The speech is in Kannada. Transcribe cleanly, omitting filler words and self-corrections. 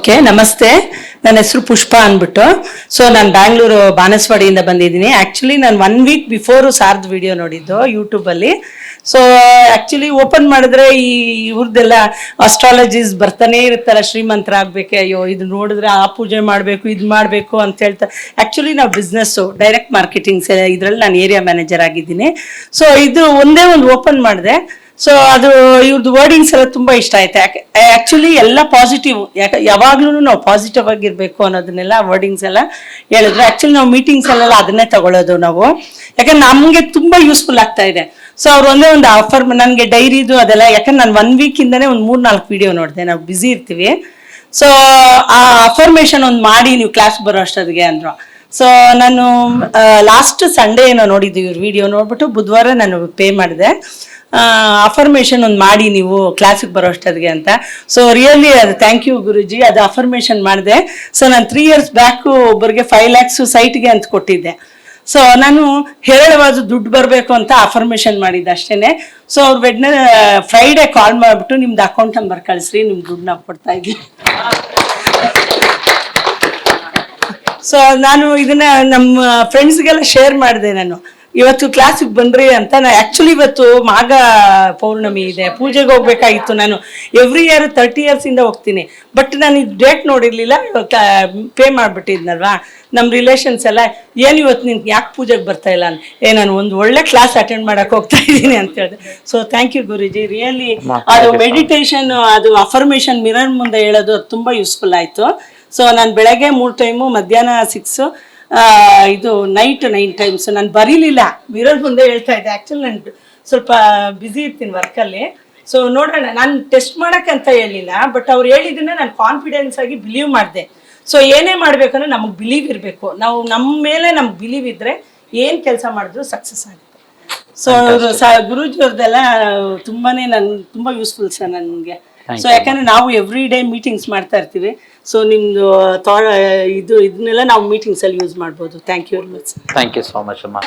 ಓಕೆ, ನಮಸ್ತೆ. ನನ್ನ ಹೆಸರು ಪುಷ್ಪ ಅಂದ್ಬಿಟ್ಟು. ಸೊ ನಾನು ಬ್ಯಾಂಗ್ಳೂರು ಬಾನಸವಾಡಿಯಿಂದ ಬಂದಿದ್ದೀನಿ. ಆ್ಯಕ್ಚುಲಿ ನಾನು 1 ವೀಕ್ ಬಿಫೋರು ಸಾರ್ದು ವಿಡಿಯೋ ನೋಡಿದ್ದು ಯೂಟ್ಯೂಬಲ್ಲಿ. ಸೊ ಆ್ಯಕ್ಚುಲಿ ಓಪನ್ ಮಾಡಿದ್ರೆ ಇವ್ರದ್ದೆಲ್ಲ ಅಸ್ಟ್ರಾಲಜೀಸ್ ಬರ್ತಾನೆ ಇರುತ್ತಲ್ಲ, ಶ್ರೀಮಂತರಾಗಬೇಕು, ಅಯ್ಯೋ ಇದು ನೋಡಿದ್ರೆ ಆ ಪೂಜೆ ಮಾಡಬೇಕು, ಇದು ಮಾಡಬೇಕು ಅಂತ ಹೇಳ್ತಾರೆ. ಆ್ಯಕ್ಚುಲಿ ನಾವು ಬಿಸ್ನೆಸ್ಸು ಡೈರೆಕ್ಟ್ ಮಾರ್ಕೆಟಿಂಗ್ಸ್ ಇದರಲ್ಲಿ ನಾನು ಏರಿಯಾ ಮ್ಯಾನೇಜರ್ ಆಗಿದ್ದೀನಿ. ಸೊ ಇದು ಒಂದೇ ಒಂದು ಓಪನ್ ಮಾಡಿದೆ. ಸೊ ಅದು ಇವ್ರದ್ದು ವರ್ಡಿಂಗ್ಸ್ ಎಲ್ಲ ತುಂಬ ಇಷ್ಟ ಆಯ್ತು. ಆ್ಯಕ್ಚುಲಿ ಎಲ್ಲ ಪಾಸಿಟಿವ್, ಯಾವಾಗ್ಲೂ ನಾವು ಪಾಸಿಟಿವ್ ಆಗಿರ್ಬೇಕು ಅನ್ನೋದನ್ನೆಲ್ಲ ವರ್ಡಿಂಗ್ಸ್ ಎಲ್ಲ ಹೇಳಿದ್ರು. ಆ್ಯಕ್ಚುಲಿ ನಾವು ಮೀಟಿಂಗ್ಸಲ್ಲೆಲ್ಲ ಅದನ್ನೇ ತಗೊಳ್ಳೋದು ನಾವು, ಯಾಕಂದ್ರೆ ನಮಗೆ ತುಂಬ ಯೂಸ್ಫುಲ್ ಆಗ್ತಾ ಇದೆ. ಸೊ ಅವ್ರು ಒಂದೇ ಒಂದು ಆಫರ್ ನನಗೆ ಡೈರಿದು ಅದೆಲ್ಲ, ಯಾಕಂದ್ರೆ ನಾನು 1 ವೀಕಿಂದನೇ ಒಂದು 3-4 ವಿಡಿಯೋ ನೋಡಿದೆ. ನಾವು ಬ್ಯುಸಿ ಇರ್ತೀವಿ. ಸೊ ಆ ಅಫರ್ಮೇಷನ್ ಒಂದು ಮಾಡಿ ನೀವು ಕ್ಲಾಸ್ ಬರೋ ಅಷ್ಟೊತ್ತಿಗೆ ಅಂದರು. ಸೊ ನಾನು ಲಾಸ್ಟ್ ಸಂಡೇ ಏನೋ ನೋಡಿದ್ದು ಇವ್ರ ವಿಡಿಯೋ ನೋಡ್ಬಿಟ್ಟು ಬುಧವಾರ ನಾನು ಪೇ ಮಾಡಿದೆ. ಅಫರ್ಮೇಷನ್ ಒಂದು ಮಾಡಿ ನೀವು ಕ್ಲಾಸಿಗೆ ಬರೋ ಅಷ್ಟೊತ್ತಿಗೆ ಅಂತ. ಸೊ ರಿಯಲಿ ಅದು ಥ್ಯಾಂಕ್ ಯು ಗುರುಜಿ, ಅದು ಅಫರ್ಮೇಷನ್ ಮಾಡಿದೆ. ಸೊ ನಾನು 3 ಇಯರ್ಸ್ ಬ್ಯಾಕು ಒಬ್ಬರಿಗೆ 5 lakhs ಸೈಟ್ಗೆ ಅಂತ ಕೊಟ್ಟಿದ್ದೆ. ಸೊ ನಾನು ಹೇರಳವಾದ ದುಡ್ಡು ಬರಬೇಕು ಅಂತ ಅಫರ್ಮೇಷನ್ ಮಾಡಿದ್ದೆ ಅಷ್ಟೇ. ಸೊ ಅವ್ರು ಫ್ರೈಡೇ ಕಾಲ್ ಮಾಡಿಬಿಟ್ಟು ನಿಮ್ದು ಅಕೌಂಟ್ ನಂಬರ್ ಕಳಿಸ್ರಿ, ನಿಮ್ಗೆ ದುಡ್ಡು ನಾವು ಕೊಡ್ತಾ ಇದ್ದೀವಿ. ಸೊ ನಾನು ಇದನ್ನ ನಮ್ಮ ಫ್ರೆಂಡ್ಸ್ಗೆಲ್ಲ ಶೇರ್ ಮಾಡಿದೆ. ನಾನು ಇವತ್ತು ಕ್ಲಾಸಿಗೆ ಬನ್ರಿ ಅಂತ. ನಾನು ಆ್ಯಕ್ಚುಲಿ ಇವತ್ತು ಮಾಘ ಪೌರ್ಣಮಿ ಇದೆ, ಪೂಜೆಗೆ ಹೋಗ್ಬೇಕಾಗಿತ್ತು. ನಾನು ಎವ್ರಿ ಇಯರ್ 30 ಇಯರ್ಸಿಂದ ಹೋಗ್ತೀನಿ. ಬಟ್ ನಾನು ಇದು ಡೇಟ್ ನೋಡಿರಲಿಲ್ಲ, ಪೇ ಮಾಡಿಬಿಟ್ಟಿದ್ನಲ್ವಾ. ನಮ್ಮ ರಿಲೇಷನ್ಸ್ ಎಲ್ಲ ಏನು ಇವತ್ತು ನಿನ್ಗೆ ಯಾಕೆ ಪೂಜೆಗೆ ಬರ್ತಾ ಇಲ್ಲ ನಾನು ಒಂದು ಒಳ್ಳೆ ಕ್ಲಾಸ್ ಅಟೆಂಡ್ ಮಾಡಕ್ಕೆ ಹೋಗ್ತಾ ಇದ್ದೀನಿ ಅಂತ ಹೇಳಿದೆ. So thank you Guruji, really ಅದು ಮೆಡಿಟೇಷನ್, ಅದು ಅಫರ್ಮೇಷನ್ ಮಿರರ್ ಮುಂದೆ ಹೇಳೋದು ತುಂಬ ಯೂಸ್ಫುಲ್ ಆಯಿತು. ಸೊ ನಾನು ಬೆಳಗ್ಗೆ 3 ಟೈಮು, ಮಧ್ಯಾಹ್ನ 6, ಇದು ನೈಟ್ 9 ಟೈಮ್ಸ್ ನಾನು ಬರೀಲಿಲ್ಲ, ಮಿರರ್ ಮುಂದೆ ಹೇಳ್ತಾ ಇದ್ದೆ. ಆ್ಯಕ್ಚುಲಿ ನಾನು ಸ್ವಲ್ಪ ಬ್ಯುಸಿ ಇರ್ತೀನಿ ವರ್ಕಲ್ಲಿ. ಸೊ ನೋಡೋಣ, ನಾನು ಟೆಸ್ಟ್ ಮಾಡೋಕ್ಕಂತ ಹೇಳಿಲ್ಲ, ಬಟ್ ಅವ್ರು ಹೇಳಿದ್ದನ್ನ ನಾನು ಕಾನ್ಫಿಡೆನ್ಸ್ ಆಗಿ ಬಿಲೀವ್ ಮಾಡಿದೆ. ಸೊ ಏನೇ ಮಾಡಬೇಕಂದ್ರೆ ನಮಗೆ ಬಿಲೀವ್ ಇರಬೇಕು. ನಾವು ನಮ್ಮ ಮೇಲೆ ನಮ್ಗೆ ಬಿಲೀವ್ ಇದ್ದರೆ ಏನು ಕೆಲಸ ಮಾಡಿದ್ರು ಸಕ್ಸಸ್ ಆಗುತ್ತೆ. ಸೊ ಗುರೂಜಿ ಅವ್ರದ್ದೆಲ್ಲ ತುಂಬ ಯೂಸ್ಫುಲ್ ಸರ್ ನನಗೆ. ಸೊ ಯಾಕಂದ್ರೆ ನಾವು ಎವ್ರಿ ಡೇ ಮೀಟಿಂಗ್ಸ್ ಮಾಡ್ತಾ ಇರ್ತೀವಿ. ಸೊ ನಿಮ್ದು ಇದನ್ನೆಲ್ಲ ನಾವು ಮೀಟಿಂಗ್ಸ್ ಅಲ್ಲಿ ಯೂಸ್ ಮಾಡ್ಬೋದು. Thank you very much. Thank you so much ಅಮ್ಮ.